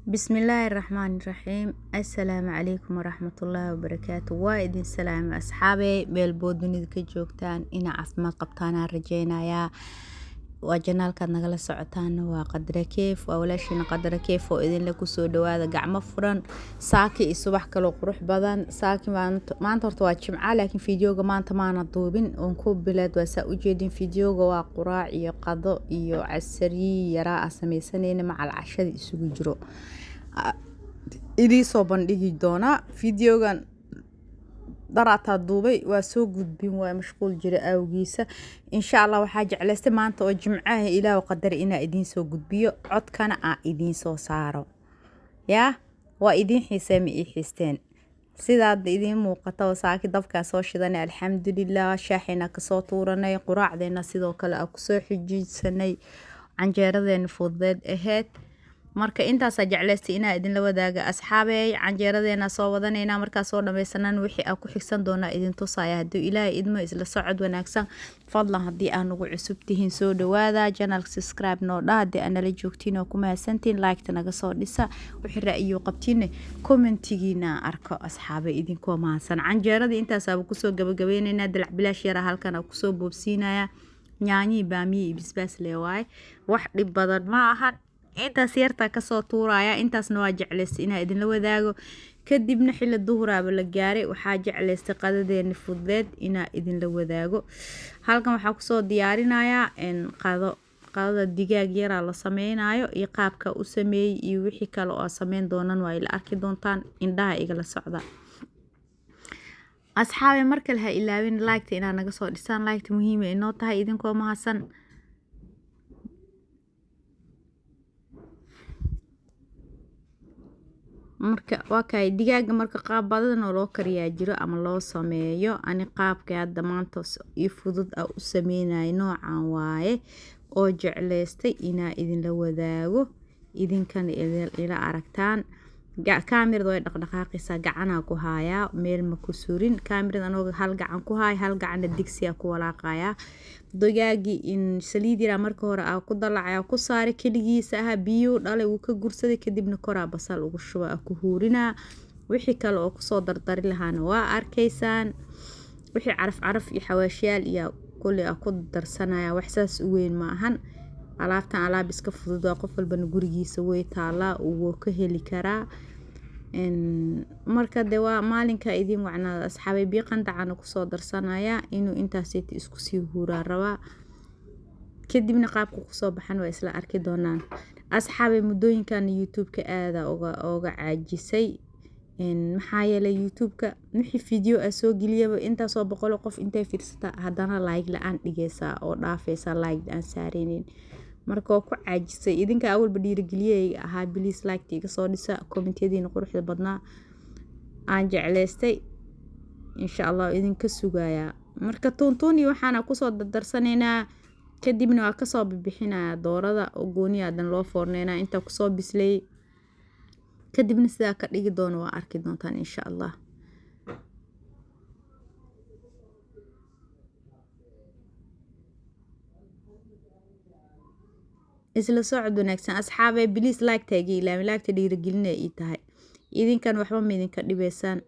بسم الله الرحمن الرحيم. السلام عليكم ورحمة الله وبركاته. وايدين سلام أصحابي بالبودن كجوكتان إنا عفمات قبطانا رجينا يا وجنال كان نغلا سعتان وقدر كيف وأولاشينا قدر كيف وإذن لكو سودو هذا قاع مفرن ساكي الصبح كلو قروح بدن ساكي ما انت ورتواجم لكن فيديوغا ما انت معنا دوبين ونكوب بلاد وسا وجيدين فيديوغا وقراع إيو قضو إيو عسري يراء سميسانين مع العشاء إسوغي جرو idii soo bandhigi doonaa fiidiyogan daraataa duubay waa soo gudbin waa mashquul jira awgiisa insha Allah waxaa jeclaystay maanta oo jimcaha Ilaahay qadar inaa idin soo gudbiyo codkana aan idin soo saaro yaa waa idin xiiseemi ii xiisteen sidaad idin muuqato saaki dabka soo shidanay alxamdulillah shaaxina ka soo tuuranay quraacdeena sidoo kale aan ku soo xijinsanay canjeeradeena fudeed aheed marka intaas jeclaystay inaa idin la wadaaga asxaabey canjeeradeena soo wadanayna marka soo dhamaysanan wixii aan ku xigsan doona idin tusaya haduu Ilaahay idmo isla socod wanaagsan fadlan hadii aan ugu cusub tihiin soo dhawaada channel subscribe noo dhaade ana la joogtiin oo kuma hasantiin like ta naga soo dhisa wixii ra'yi qabtiin commentigiina arko asxaabey idin ko maasan canjeerada intaas aan ku soo gabagabeynayna dalac bilaash yar halkan aan ku soo boobsiinaya yaanyi baamiye bisbaas leewaay wax dhib badan ma ahan intaas yarta ka soo tuuraya intaasna waa jeclaystay inaa idin la wadaago kadibna xilli duhuraaba la gaaray waxaa jeclaystay qadadeena fudeed inaa idin la wadaago halkan waxaa ku soo diyaarinayaa qadada digaag yar la sameeynaayo iyo qaabka u sameeyay iyo wixii kale oo sameyn doonaan waa ila arki doontaan indhaha igala socda asxaabe markale ha ilaawin like inaa naga soo dhisaan like muhiim ah inoo tahay idinkoo mahadsan marka waa kay digaaga marka qaab badan oo loo kariyaa jiro ama loo sameeyo ani qaabka hadda maanta ii fudud ah u sameeyay noocan waaye oo jeclaystay inaa idin la wadaago idinkan ila aragtaan kaamirada way dhaqdhaqaaqaysaa gacana ku haayaa meel ma ku surin kaamirada anoo hal gacan ku haay hal gacan digsiga ku walaaqaya digaagi in saliid yar marka hore ku dalacaya ku saare kaligiisa ah biyo dhalay uu ka gursaday kadibna koraa basal ugu shuba ku huurina wixii kale oo ku soo dardari lahaana waa arkaysaan wixii caraf iyo xawaashiyaal iyo kulli ku darsanaya wax saas u weyn ma ahan alaabtan alaab iska fudud oo qof walba gurigiisa way taala uu ka heli karaa marka de waa maalinka idin wacnaa asxaabay biiqandacana ku soo darsanaya inuu intaas isku sii huuraa rabaa kadibna qaabku ku soo baxan waa isla arki doonaan asxaabay muddooyinkan YouTube-ka aada oga caajisay maxaa yeelay YouTube-ka wixii video soo geliyaba intaas oo boqol qof intay fiirsata hadana like la'aan dhigaysa oo dhaafaysa like aan saareenin marka ku caajisay idinka awalba dhiirigeliyay ahaa please like iga soo dhisa comment-yadiina quruxda badnaa aan jeclaystay insha Allah idinka sugaya marka tuuntuuni waxaana ku soo dardarsanaynaa kadibna waa ka soo bixinaa doorada oo gooniyadan loo foorneena inta ku soo bislay kadibna sida ka dhigi doono waa arki doontaan insha Allah isla socod wanaagsan asxaabay please like taagi ilaa like ta dhiirigelinay ii tahay idinkan waxba ma idinka dhibaysan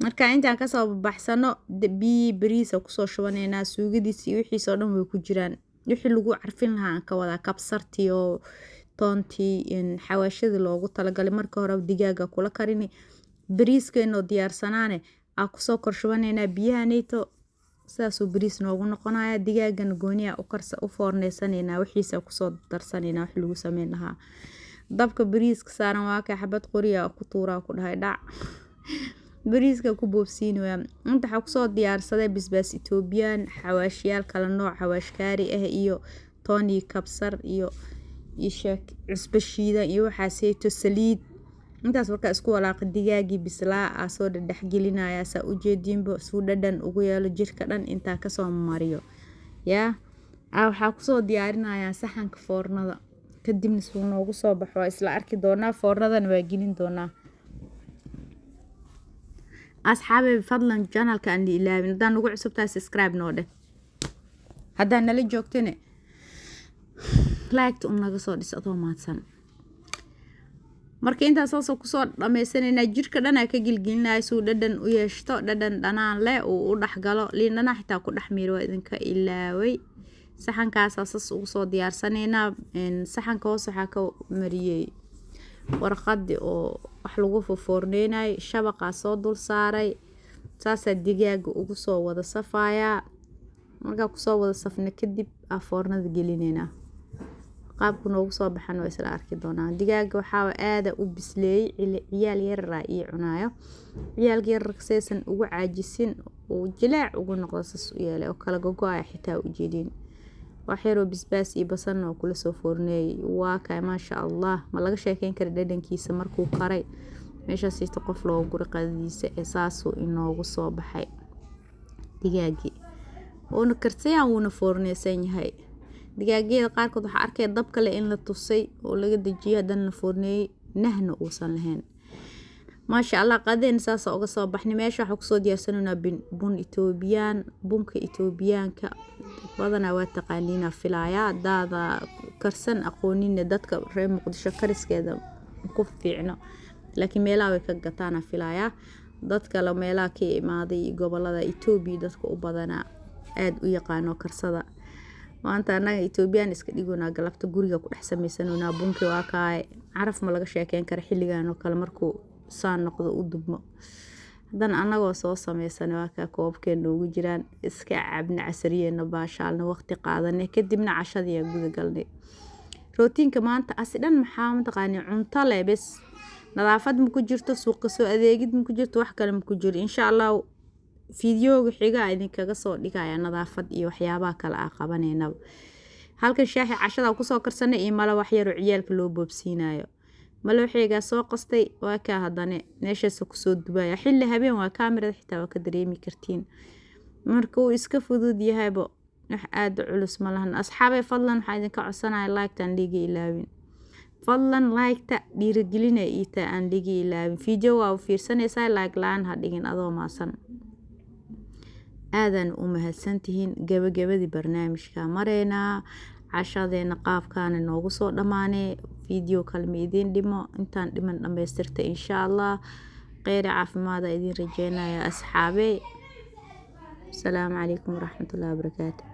marka intaan ka soo baxsano bariis ku soo shubanayna suugadiisa iyo wixii soo dhan way ku jiraan wixii lagu carfin lahaa ka wada kabsartii oo toontii in xawaashada loogu talagalay marka hore digaaga kula karini bariiskeeno diyaarsanaane ku soo kor shubanayna biyahanayto saasoo bariis noogu noqonaya digaagan gooniya u karsa u foorneysanayna wixiisa ku soo darsanayna wax lagu sameyn lahaa dabka bariiska saaran waa ka xabad qoriya ku tuura ku dhahay dhac bariiska ku boobsiinaya inta waxa ku soo diyaarsaday bisbaas Ethiopian xawaashiyaal kala nooc xawaashkaari ah iyo tooni kabsar iyo sheek cusbo shiidan iyo waxa seeto saliid intaas marka isku walaaqay digaagi bislaa soo dhadhax gelinaya sa u jeedinba suu dhadhan ugu yeelo jirka dhan inta ka soo mariyo yaa waxa ku soo diyaarinaya saxanka foornada kadibna suu noogu soo baxo isla arki doonaa foornadan waa gelin doonaa asxaabay fadlan channelka aan ilaawin hadaan ugu cusubtahay subscribe noo dheh hadaan nala joogtane laagta naga soo dhis adoo maadsan marka intaas soo kusoo dhamaysanayna jirka dhan ay ka gilgilinay suu dhadhan u yeeshto dhadhan dhanaan leh oo u dhaxgalo liin dhana xitaa ku dhaxmiiro idinka ilaaway saxankaas asas ugu soo diyaarsanayna saxanka hoos waxa ka mariyay warqadi oo wax lagu foorneynay shabaqa soo dul saaray saasa digaaga ugu soo wada safaaya marka ku soo wada safna kadib foornada gelinayna qaabku noogu soo baxan oo isla arki doonaa digaaga waxa aad u bisleeyay ciyaal yar iyo cunaayo ciyaalka yar saysan ugu caajisin oo jilaac ugu noqdo sas u yeelay oo kala gogo'ay xitaa u jeedin waxyaro bisbaas iyo basal oo kula soo foorneey waa ka ma sha Allah ma laga sheekeyn kara dhadhankiisa markuu karay meesha siista qof loo guri qadadiisa asaasu inoogu soo baxay digaagi oo kartayaan wuu foorneeysan yahay digaagyada qaarkood waxa arkay dab kale in la tusay oo laga dajiyay hadan foorneey nahna uusan lahayn ما شاء الله قادين ساسا uga soo baxnay meesha waxa ku soo diyaarsanayna bun Ethiopian bunka Ethiopian ka badana waa taqaaniina filaaya daada karsan aqoonin dadka reer Muqdisho kariskeeda ku fiicno laakiin meelaha way ka gataan filaaya dadka la meelaha ka imaaday gobolada Ethiopia dadka u badana aad u yaqaano karsada maanta anaga Ethiopian iska dhigona galabta guriga ku dhex sameeysanona bunki waa ka caraf ma laga sheekeyn kara xilligan oo kale markuu saan noqdo u dubmo hadan anagoo soo sameeysan waa ka koobkeen ugu jiraan iska cabna casriyeena baashaalna waqti qaadanay kadibna cashadii guda galnay rootinka maanta asidan maxaa mataqaani cunto leh bas nadaafad ma ku jirto suuqa soo adeegid ma ku jirto wax kale ma ku jiro insha Allah fiidiyooga xiga idinkaga soo dhigaya nadaafad iyo waxyaabaha kale ah qabanayna halka shaahi cashada ku soo karsanay iyo mala wax yar oo ciyaalka loo boobsiinayo malooxiga soo qastay waa ka hadane meeshaas ku soo dubaya xilli habeen waa kaamirada xitaa waa ka dareemi kartiin markuu iska fudud yahaybo wax aad culus ma lahan asxaabay fadlan waxaan idinka codsanahay like tan dhigi ilaawin fadlan like ta dhiirigelinay ita aan dhigi ilaawin video waa fiirsanaysaa like laan ha dhigin adoo maasan aadan u mahadsantihiin gabagabadii barnaamijka mareena cashadeena qaabkaan noogu soo dhamaanay video kalmeedin dhimo intaan dhiman dhameystirta insha Allah khayr caafimaad idin rajeynaya asxaabay السلام عليكم ورحمة الله وبركاته.